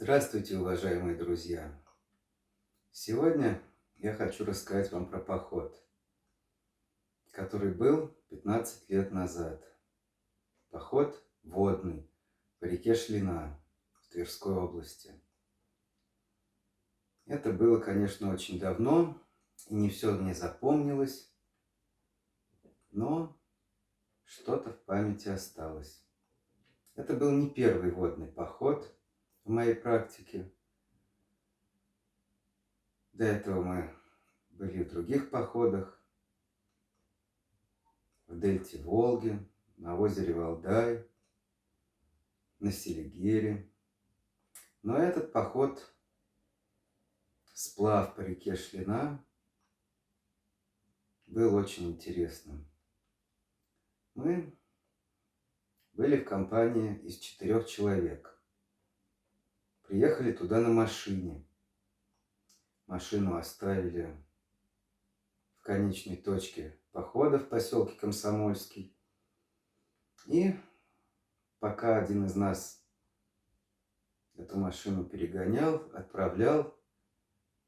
Здравствуйте, уважаемые друзья! Сегодня я хочу рассказать вам про поход, который был 15 лет назад. Поход водный по реке Шлина в Тверской области. Это было, конечно, очень давно, и не все мне запомнилось, но что-то в памяти осталось. Это был не первый водный поход в моей практике. До этого мы были в других походах. В дельте Волги, на озере Валдай, на Селигере. Но этот поход, сплав по реке Шлина, был очень интересным. Мы были в компании из 4 человек. Приехали туда на машине. Машину оставили в конечной точке похода в поселке Комсомольский. И пока один из нас эту машину перегонял, отправлял,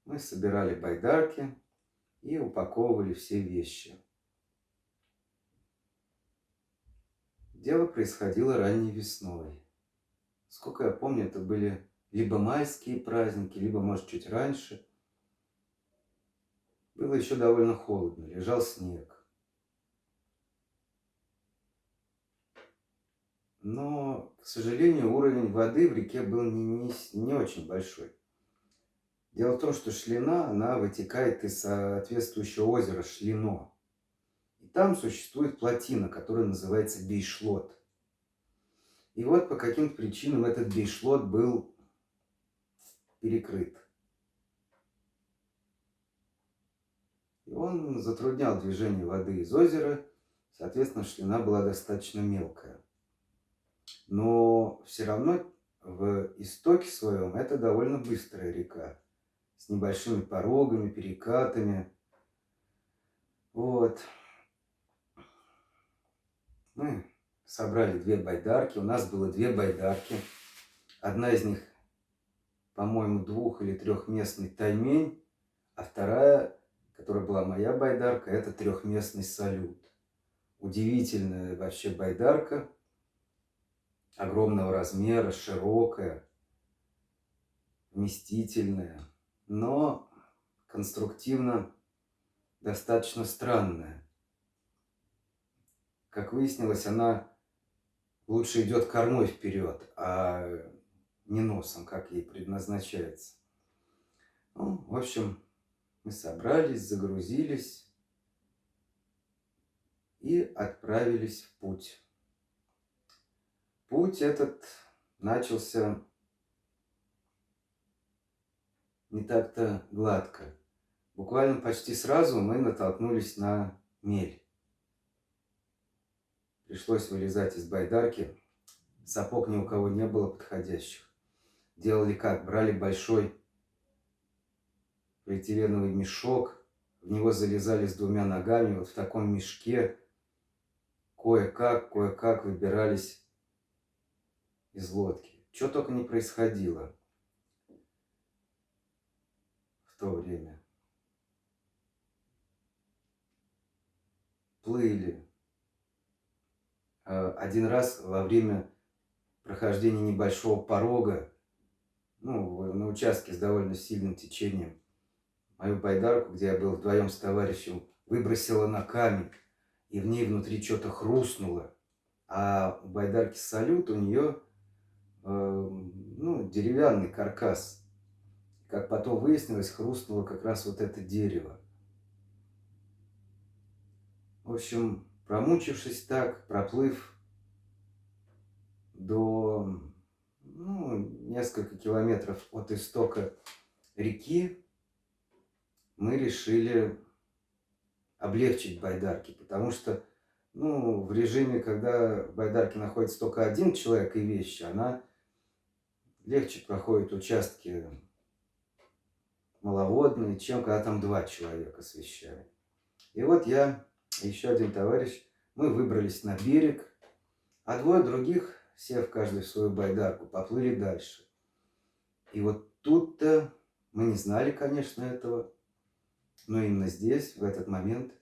мы собирали байдарки и упаковывали все вещи. Дело происходило ранней весной. Сколько я помню, это были либо майские праздники, либо, может, чуть раньше. Было еще довольно холодно, лежал снег. Но, к сожалению, уровень воды в реке был не очень большой. Дело в том, что Шлина, она вытекает из соответствующего озера Шлино. И там существует плотина, которая называется Бейшлот. И вот по каким-то причинам этот Бейшлот был перекрыт. И он затруднял движение воды из озера. Соответственно, Шлина была достаточно мелкая. Но все равно в истоке своем это довольно быстрая река. С небольшими порогами, перекатами. Вот. Мы собрали 2 байдарки. У нас было 2 байдарки. Одна из них, по-моему, 2- или 3-местный таймень, а вторая, которая была моя байдарка, это 3-местный салют. Удивительная вообще байдарка, огромного размера, широкая, вместительная, но конструктивно достаточно странная. Как выяснилось, она лучше идет кормой вперед, а не носом, как ей предназначается. Ну, в общем, мы собрались, загрузились и отправились в путь. Путь этот начался не так-то гладко. Буквально почти сразу мы натолкнулись на мель. Пришлось вылезать из байдарки. Сапог ни у кого не было подходящих. Делали как? Брали большой полиэтиленовый мешок, в него залезали с 2 ногами, вот в таком мешке кое-как выбирались из лодки. Что только не происходило в то время. Плыли. Один раз во время прохождения небольшого порога, на участке с довольно сильным течением, мою байдарку, где я был вдвоем с товарищем, выбросило на камень, и в ней внутри что-то хрустнуло. А у байдарки салют у нее деревянный каркас. Как потом выяснилось, хрустнуло как раз вот это дерево. В общем, промучившись так, проплыв до несколько километров от истока реки, мы решили облегчить байдарки, потому что в режиме, когда в байдарке находится только 1 человек и вещи, она легче проходит участки маловодные, чем когда там 2 человека с вещами. И вот я и еще один товарищ, мы выбрались на берег, а 2 других, сев каждый в свою байдарку, поплыли дальше. И вот тут-то мы не знали, конечно, этого, но именно здесь, в этот момент,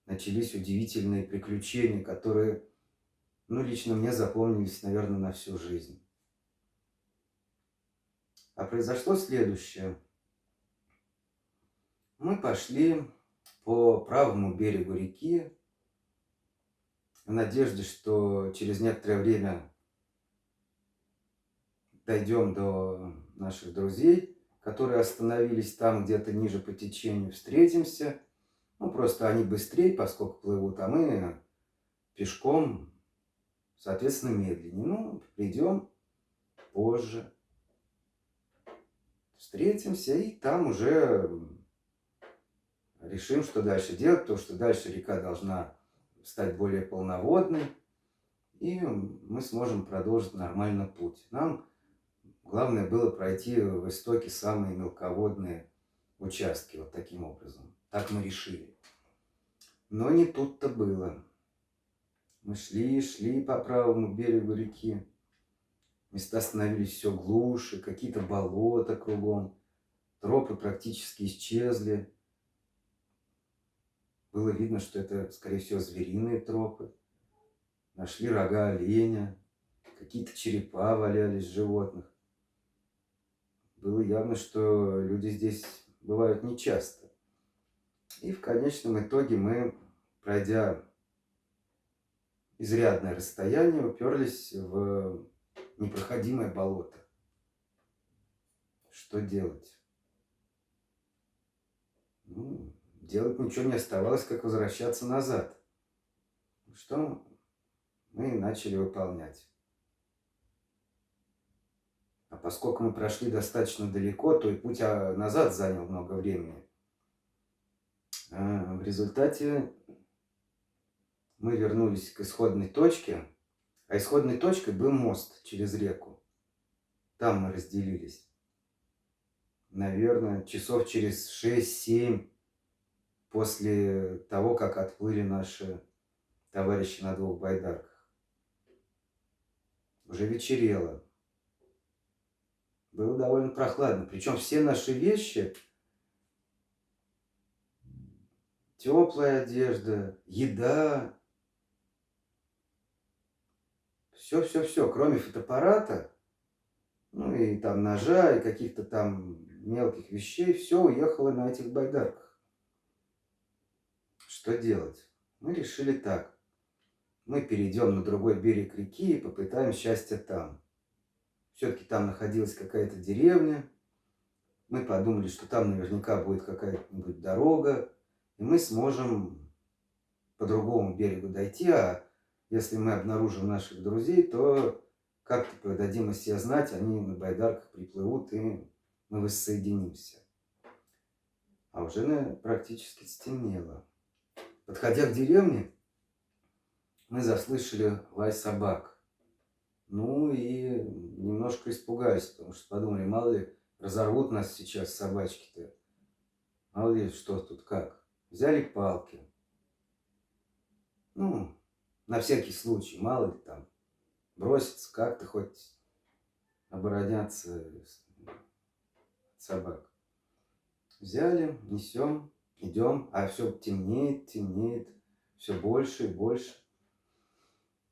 начались удивительные приключения, которые, ну, лично мне запомнились, наверное, на всю жизнь. А произошло следующее. Мы пошли по правому берегу реки в надежде, что через некоторое время дойдем до наших друзей, которые остановились там где-то ниже по течению, встретимся. Ну, просто они быстрее, поскольку плывут, а мы пешком, соответственно, медленнее. Ну, придем позже, встретимся и там уже решим, что дальше делать, потому что дальше река должна стать более полноводной, и мы сможем продолжить нормально путь. Нам главное было пройти в истоке самые мелководные участки, вот таким образом. Так мы решили. Но не тут-то было. Мы шли по правому берегу реки. Места становились все глуше, какие-то болота кругом. Тропы практически исчезли. Было видно, что это, скорее всего, звериные тропы. Нашли рога оленя, какие-то черепа валялись животных. Было явно, что люди здесь бывают нечасто. И в конечном итоге мы, пройдя изрядное расстояние, уперлись в непроходимое болото. Что делать? Ну, делать ничего не оставалось, как возвращаться назад. Что мы и начали выполнять. А поскольку мы прошли достаточно далеко, то и путь назад занял много времени. В результате мы вернулись к исходной точке, а исходной точкой был мост через реку. Там мы разделились. Наверное, часов через 6-7 после того, как отплыли наши товарищи на 2 байдарках. Уже вечерело. Было довольно прохладно. Причем все наши вещи, теплая одежда, еда, все, кроме фотоаппарата, ну и там ножа, и каких-то там мелких вещей, все уехало на этих байдарках. Что делать? Мы решили так. Мы перейдем на другой берег реки и попытаем счастье там. Все-таки там находилась какая-то деревня. Мы подумали, что там наверняка будет какая-нибудь дорога, и мы сможем по другому берегу дойти, а если мы обнаружим наших друзей, то как-то дадим о себе знать, они на байдарках приплывут, и мы воссоединимся. А уже практически стемнело. Подходя к деревне, мы заслышали лай собак. Ну и немножко испугались, потому что подумали, мало ли разорвут нас сейчас собачки-то. Мало ли что тут как. Взяли палки. Ну, на всякий случай, мало ли там. Броситься как-то хоть обороняться от собак. Взяли, несем, идем, а все темнеет, все больше и больше.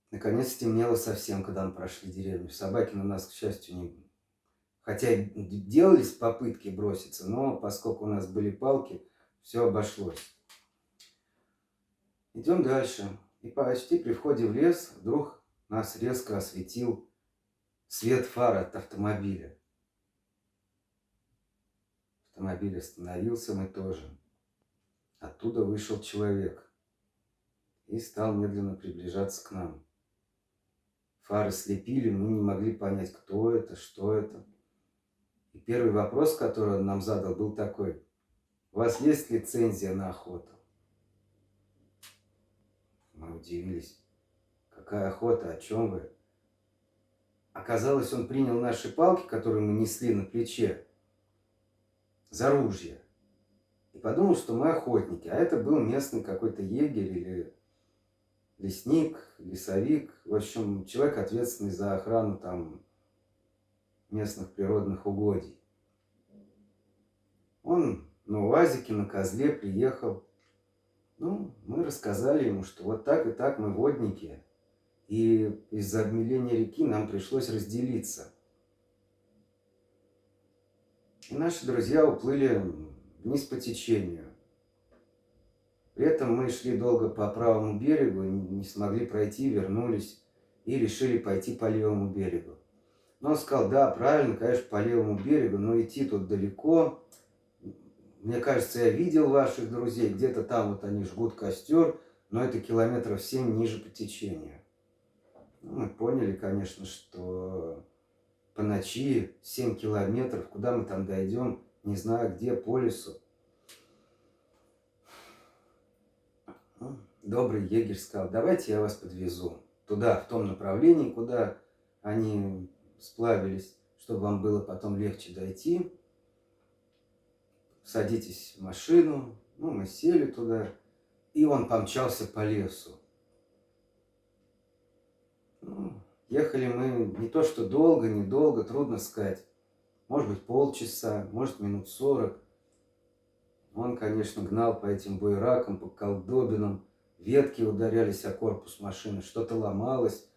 Наконец стемнело совсем, когда мы прошли деревню. Собаки на нас, к счастью, не... Хотя и делались попытки броситься, но поскольку у нас были палки, все обошлось. Идем дальше. И почти при входе в лес вдруг нас резко осветил свет фар от автомобиля. Автомобиль остановился, мы тоже. Оттуда вышел человек и стал медленно приближаться к нам. Фары слепили, мы не могли понять, кто это, что это. И первый вопрос, который он нам задал, был такой: у вас есть лицензия на охоту? Мы удивились. Какая охота, о чем вы? Оказалось, он принял наши палки, которые мы несли на плече, за ружья. И подумал, что мы охотники. А это был местный какой-то егерь или лесник, лесовик. В общем, человек, ответственный за охрану там местных природных угодий. Он на УАЗике, на козле приехал. Ну, мы рассказали ему, что вот так и так мы водники. И из-за обмеления реки нам пришлось разделиться. И наши друзья уплыли вниз по течению. При этом мы шли долго по правому берегу, не смогли пройти, вернулись и решили пойти по левому берегу. Но он сказал, да, правильно, конечно, по левому берегу, но идти тут далеко. Мне кажется, я видел ваших друзей, где-то там вот они жгут костер, но это километров 7 ниже по течению. Ну, мы поняли, конечно, что по ночи 7 километров, куда мы там дойдем, не знаю где, по лесу. Добрый егерь сказал, давайте я вас подвезу туда, в том направлении, куда они сплавились, чтобы вам было потом легче дойти. Садитесь в машину. Ну, мы сели туда, и он помчался по лесу. Ну, ехали мы не то что долго, недолго, трудно сказать. Может быть, полчаса, может, минут 40. Он, конечно, гнал по этим буеракам, по колдобинам. Ветки ударялись о корпус машины, что-то ломалось.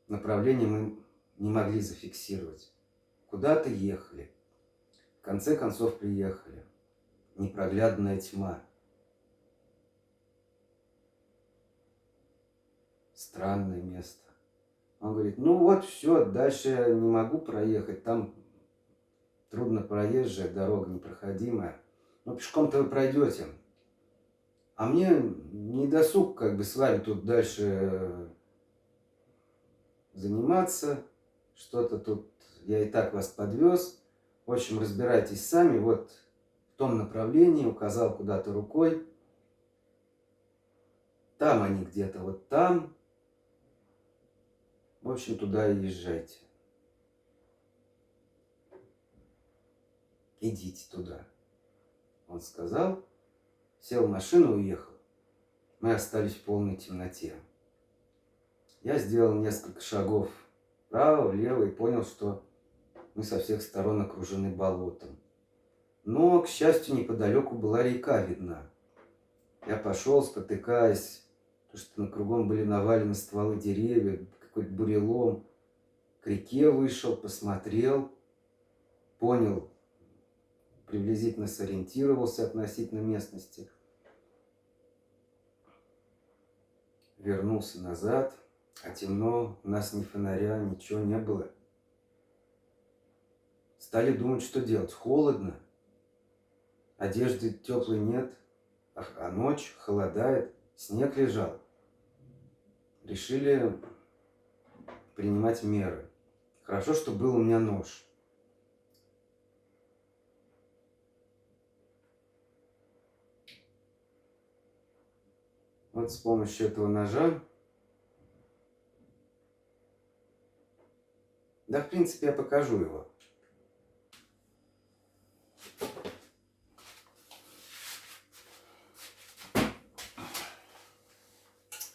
Направление мы не могли зафиксировать. Куда-то ехали. В конце концов приехали. Непроглядная тьма. Странное место. Он говорит, ну вот все, дальше я не могу проехать, там трудно проезжая, дорога непроходимая. Но пешком-то вы пройдете. А мне не досуг как бы с вами тут дальше заниматься. Что-то тут я и так вас подвез. В общем, разбирайтесь сами. Вот в том направлении указал куда-то рукой. Там они где-то, вот там. В общем, туда и езжайте. Идите туда. Он сказал, сел в машину и уехал. Мы остались в полной темноте. Я сделал несколько шагов вправо, влево и понял, что мы со всех сторон окружены болотом. Но, к счастью, неподалеку была река видна. Я пошел, спотыкаясь, потому что на кругом были навалены стволы деревьев, какой-то бурелом. К реке вышел, посмотрел, понял, приблизительно сориентировался относительно местности. Вернулся назад, а темно, у нас ни фонаря, ничего не было. Стали думать, что делать. Холодно, одежды теплой нет, а ночь, холодает, снег лежал. Решили принимать меры. Хорошо, что был у меня нож. Вот с помощью этого ножа, да, в принципе, я покажу его.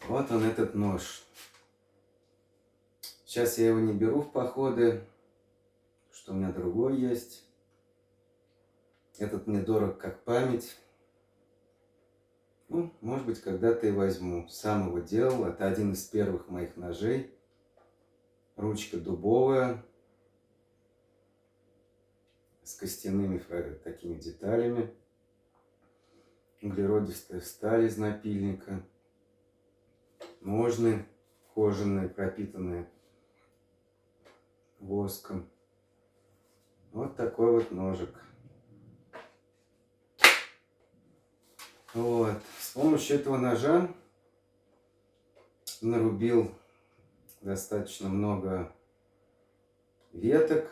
Вот он, этот нож. Сейчас я его не беру в походы, что у меня другой есть. Этот мне дорог как память. Ну, может быть, когда-то и возьму. Сам его делал. Это один из первых моих ножей. Ручка дубовая. С костяными такими деталями. Углеродистая сталь из напильника. Ножны кожаные, пропитанные воском. Вот такой вот ножик. Вот. С помощью этого ножа нарубил достаточно много веток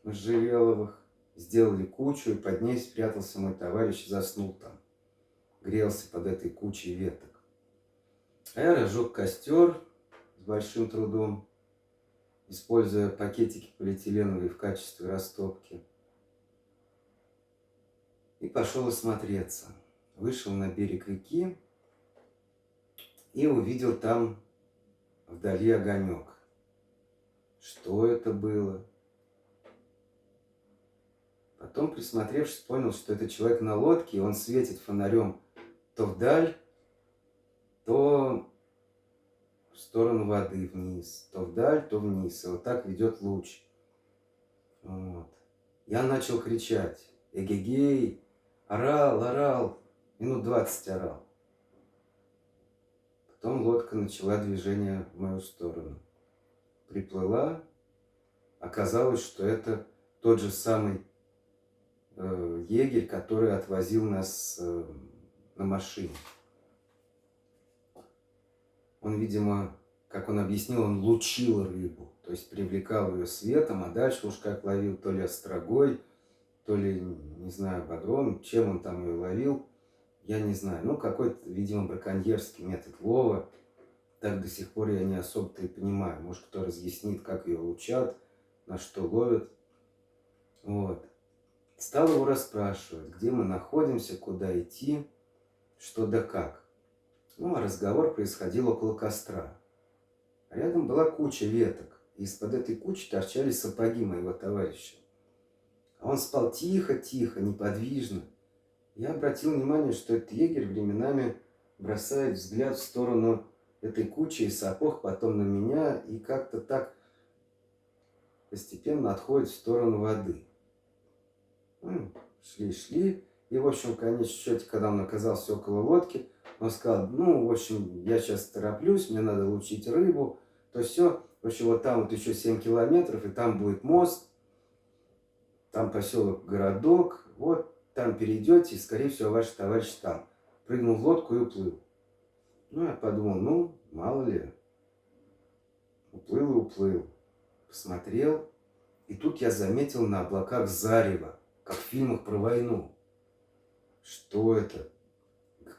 можжевеловых. Сделали кучу, и под ней спрятался мой товарищ, заснул там. Грелся под этой кучей веток. А я разжег костер с большим трудом, используя пакетики полиэтиленовые в качестве растопки. И пошел осмотреться. Вышел на берег реки и увидел там вдали огонек. Что это было? Потом, присмотревшись, понял, что это человек на лодке, и он светит фонарем то вдаль, то в сторону воды вниз, то вдаль, то вниз. И вот так ведет луч. Вот. Я начал кричать. Эгегей, орал, орал. Минут 20 орал. Потом лодка начала движение в мою сторону. Приплыла. Оказалось, что это тот же самый егерь, который отвозил нас на машине. Он, видимо, как он объяснил, он лучил рыбу, то есть привлекал ее светом, а дальше уж как ловил, то ли острогой, то ли, не знаю, бодром, чем он там ее ловил, я не знаю. Ну, какой-то, видимо, браконьерский метод лова. Так до сих пор я не особо-то и понимаю. Может, кто разъяснит, как ее лучат, на что ловят. Вот. Стал его расспрашивать, где мы находимся, куда идти, что да как. Ну, а разговор происходил около костра. Рядом была куча веток, и из-под этой кучи торчали сапоги моего товарища. А он спал тихо-тихо, неподвижно. Я обратил внимание, что этот егерь временами бросает взгляд в сторону этой кучи и сапог, потом на меня, и как-то так постепенно отходит в сторону воды. Шли. И, в общем, в конечном счете, когда он оказался около лодки, он сказал, ну, в общем, я сейчас тороплюсь, мне надо лучить рыбу, то все. В общем, вот там вот еще 7 километров, и там будет мост, там поселок Городок, вот там перейдете, и, скорее всего, ваш товарищ там. Прыгнул в лодку и уплыл. Ну, я подумал, ну, мало ли. Уплыл и уплыл. Посмотрел, и тут я заметил на облаках зарево, как в фильмах про войну. Что это?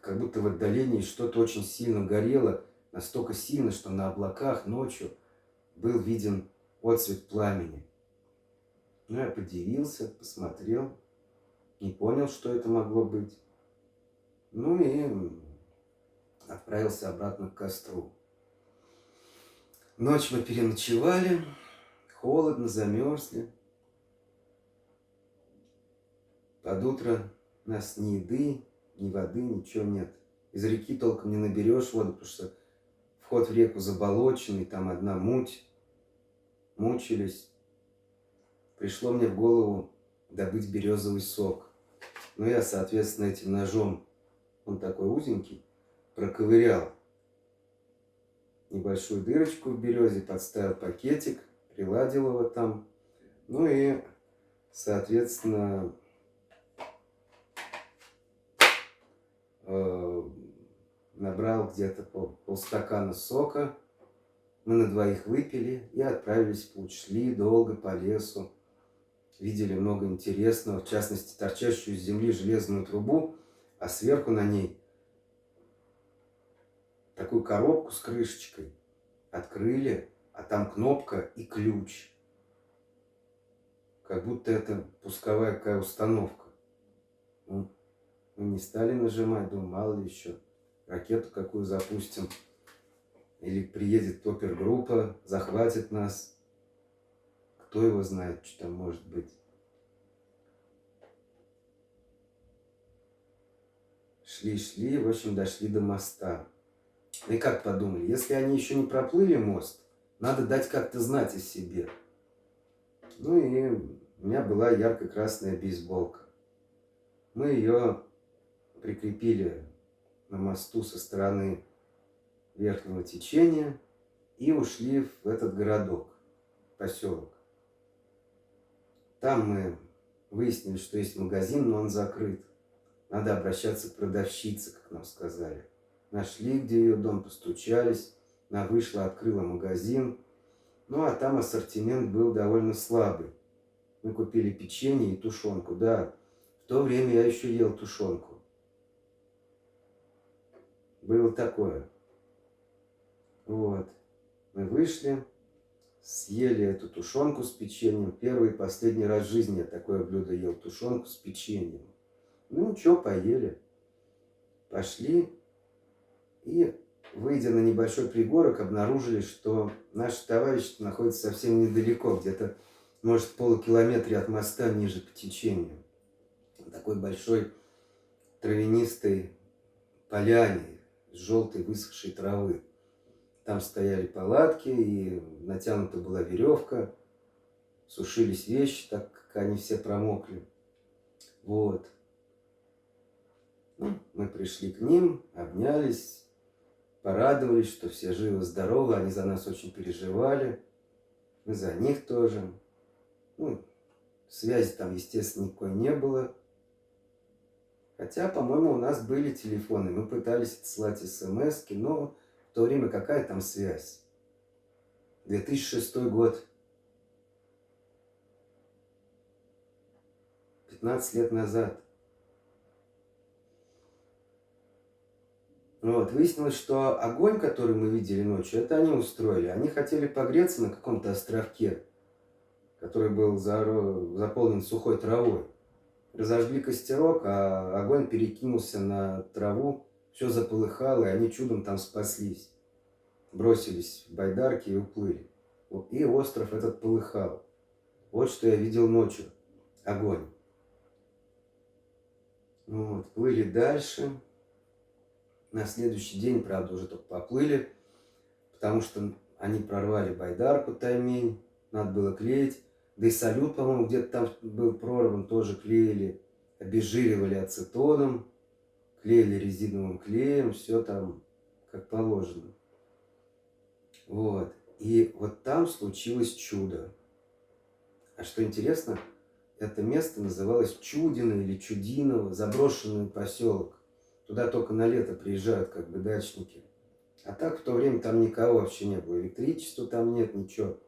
Как будто в отдалении что-то очень сильно горело, настолько сильно, что на облаках ночью был виден отцвет пламени. Ну, я подивился, посмотрел, не понял, что это могло быть. Ну и отправился обратно к костру. Ночь мы переночевали, холодно, замерзли. Под утро у нас ни еды, ни воды, ничего нет. Из реки толком не наберешь воду, потому что вход в реку заболоченный, там одна муть. Мучились. Пришло мне в голову добыть березовый сок. Ну, я, соответственно, этим ножом, он такой узенький, проковырял небольшую дырочку в березе, подставил пакетик, приладил его там. Ну и, соответственно, набрал где-то полстакана сока. Мы на двоих выпили и отправились в путь. Шли долго по лесу. Видели много интересного, в частности, торчащую из земли железную трубу, а сверху на ней такую коробку с крышечкой. Открыли, а там кнопка и ключ. Как будто это пусковая какая установка. Ну, мы не стали нажимать, думаю, мало ли еще, ракету какую запустим. Или приедет опергруппа, захватит нас. Кто его знает, что там может быть. Шли, в общем, дошли до моста. И как подумали, если они еще не проплыли мост, надо дать как-то знать о себе. Ну и у меня была ярко-красная бейсболка. Мы ее прикрепили на мосту со стороны верхнего течения и ушли в этот городок, поселок. Там мы выяснили, что есть магазин, но он закрыт. Надо обращаться к продавщице, как нам сказали. Нашли, где ее дом, постучались. Она вышла, открыла магазин. Ну, а там ассортимент был довольно слабый. Мы купили печенье и тушенку. Да, в то время я еще ел тушенку. Было такое. Вот. Мы вышли, съели эту тушенку с печеньем. Первый и последний раз в жизни я такое блюдо ел. Тушенку с печеньем. Ну, что, поели. Пошли. И, выйдя на небольшой пригорок, обнаружили, что наши товарищи находятся совсем недалеко, где-то может, в полукилометре от моста ниже по течению. Такой большой травянистой поляне с желтой высохшей травы. Там стояли палатки, и натянута была веревка, сушились вещи, так как они все промокли. Вот. Ну, мы пришли к ним, обнялись, порадовались, что все живы-здоровы, они за нас очень переживали, мы за них тоже. Ну, связи там, естественно, никакой не было. Хотя, по-моему, у нас были телефоны, мы пытались отсылать смс-ки, но в то время какая там связь? 2006 год, 15 лет назад. Вот. Выяснилось, что огонь, который мы видели ночью, это они устроили. Они хотели погреться на каком-то островке, который был заполнен сухой травой. Разожгли костерок, а огонь перекинулся на траву, все заполыхало, и они чудом там спаслись. Бросились в байдарки и уплыли. И остров этот полыхал. Вот что я видел ночью. Огонь. Вот. Плыли дальше. На следующий день, правда, уже только поплыли, потому что они прорвали байдарку таймень, надо было клеить. Да и салют, по-моему, где-то там был прорван, тоже клеили, обезжиривали ацетоном, клеили резиновым клеем, все там как положено. Вот. И вот там случилось чудо. А что интересно, это место называлось Чудино или Чудиново, заброшенный поселок. Туда только на лето приезжают как бы дачники. А так в то время там никого вообще не было. Электричества там нет, ничего.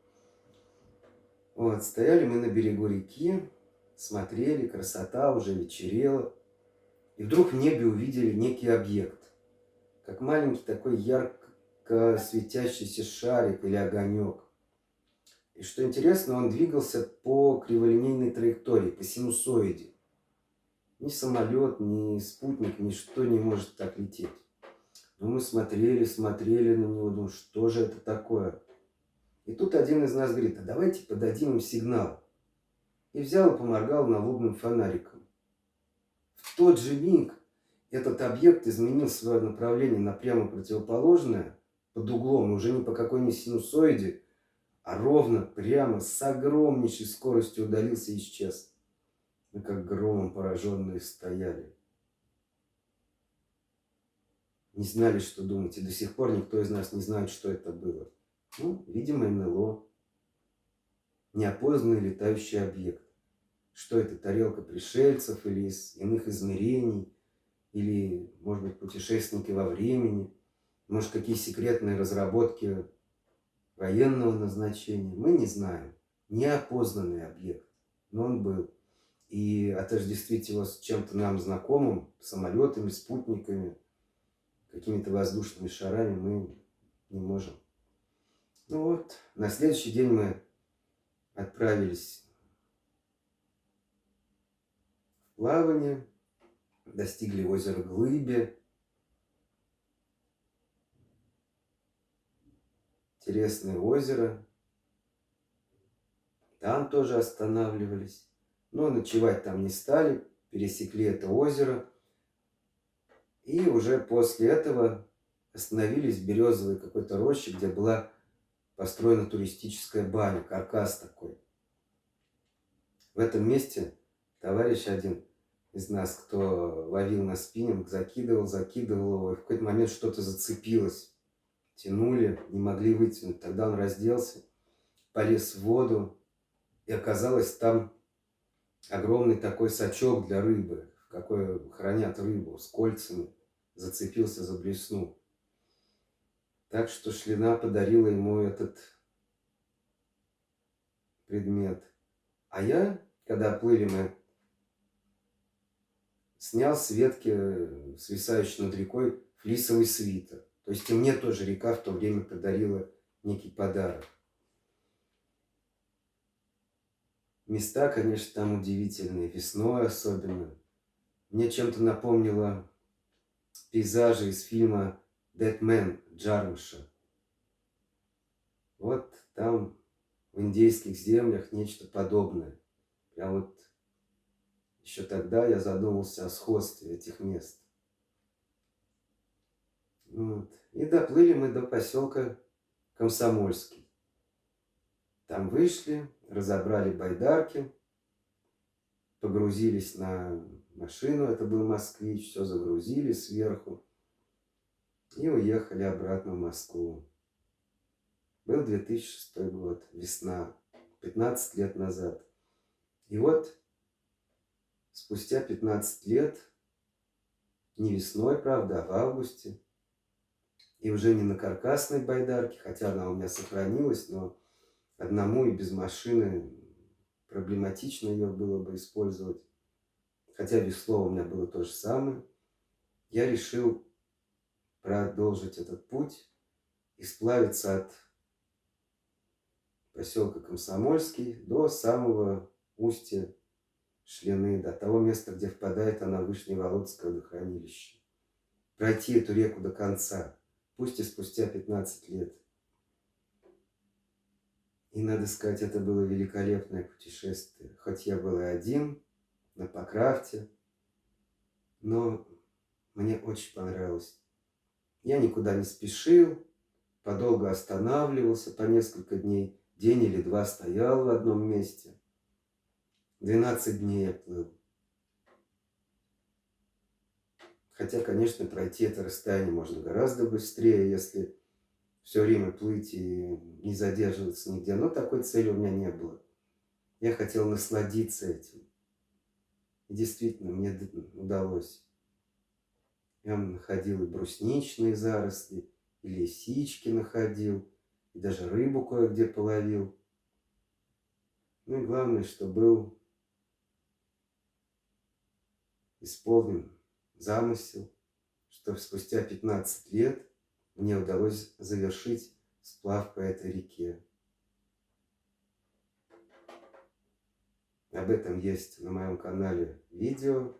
Вот, стояли мы на берегу реки, смотрели, красота, уже вечерело. И вдруг в небе увидели некий объект. Как маленький такой ярко светящийся шарик или огонек. И что интересно, он двигался по криволинейной траектории, по синусоиде. Ни самолет, ни спутник, ничто не может так лететь. Но мы смотрели на него, думали, что же это такое? И тут один из нас говорит, а давайте подадим им сигнал. И взял и поморгал налобным фонариком. В тот же миг этот объект изменил свое направление на прямо противоположное, под углом, уже не по какой ни синусоиде, а ровно, прямо, с огромнейшей скоростью удалился и исчез. Мы как громом пораженные стояли. Не знали, что думать. И до сих пор никто из нас не знает, что это было. Ну, видимо, НЛО. Неопознанный летающий объект. Что это, тарелка пришельцев или из иных измерений? Или, может быть, путешественники во времени? Может, какие секретные разработки военного назначения? Мы не знаем. Неопознанный объект. Но он был. И отождествить его с чем-то нам знакомым, самолетами, спутниками, какими-то воздушными шарами мы не можем. Ну вот, на следующий день мы отправились в плавание, достигли озера Глыбе. Интересное озеро. Там тоже останавливались. Но ночевать там не стали, пересекли это озеро. И уже после этого остановились в березовой какой-то роще, где была построена туристическая баня, каркас такой. В этом месте товарищ один из нас, кто ловил на спиннинг, закидывал его, и в какой-то момент что-то зацепилось. Тянули, не могли вытянуть. Тогда он разделся, полез в воду, и оказалось там огромный такой сачок для рыбы, в какой хранят рыбу, с кольцами. Зацепился за блесну. Так что Шлина подарила ему этот предмет. А я, когда плыли мы, снял с ветки, свисающей над рекой, флисовый свитер. То есть и мне тоже река в то время подарила некий подарок. Места, конечно, там удивительные, весной особенно. Мне чем-то напомнило пейзажи из фильма «Dead Man» Джармуша. Вот там в индейских землях нечто подобное. Прям вот еще тогда я задумался о сходстве этих мест. Вот. И доплыли мы до поселка Комсомольский. Там вышли, разобрали байдарки, погрузились на машину, это был «Москвич», все загрузили сверху и уехали обратно в Москву. Был 2006 год, весна, 15 лет назад. И вот спустя 15 лет, не весной, правда, а в августе, и уже не на каркасной байдарке, хотя она у меня сохранилась, но одному и без машины проблематично ее было бы использовать. Хотя весло у меня было то же самое. Я решил продолжить этот путь и сплавиться от поселка Комсомольский до самого устья Шлины, до того места, где впадает она в Вышневолодское водохранилище. Пройти эту реку до конца, пусть и спустя 15 лет. И, надо сказать, это было великолепное путешествие. Хоть я был и один, на Покрафте, но мне очень понравилось. Я никуда не спешил, подолго останавливался, по несколько дней, день или два стоял в одном месте. 12 дней я плыл. Хотя, конечно, пройти это расстояние можно гораздо быстрее, если все время плыть и не задерживаться нигде. Но такой цели у меня не было. Я хотел насладиться этим. И действительно, мне удалось. Я находил и брусничные заросли, и лисички находил, и даже рыбу кое-где половил. Ну и главное, что был исполнен замысел, что спустя 15 лет мне удалось завершить сплав по этой реке. Об этом есть на моем канале видео,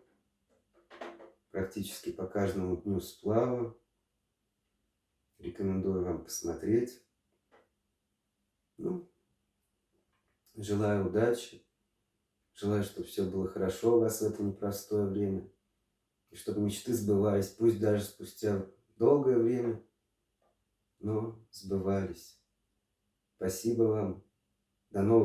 практически по каждому дню сплава. Рекомендую вам посмотреть. Ну, желаю удачи. Желаю, чтобы все было хорошо у вас в это непростое время. И чтобы мечты сбывались, пусть даже спустя долгое время, но сбывались. Спасибо вам. До новых встреч.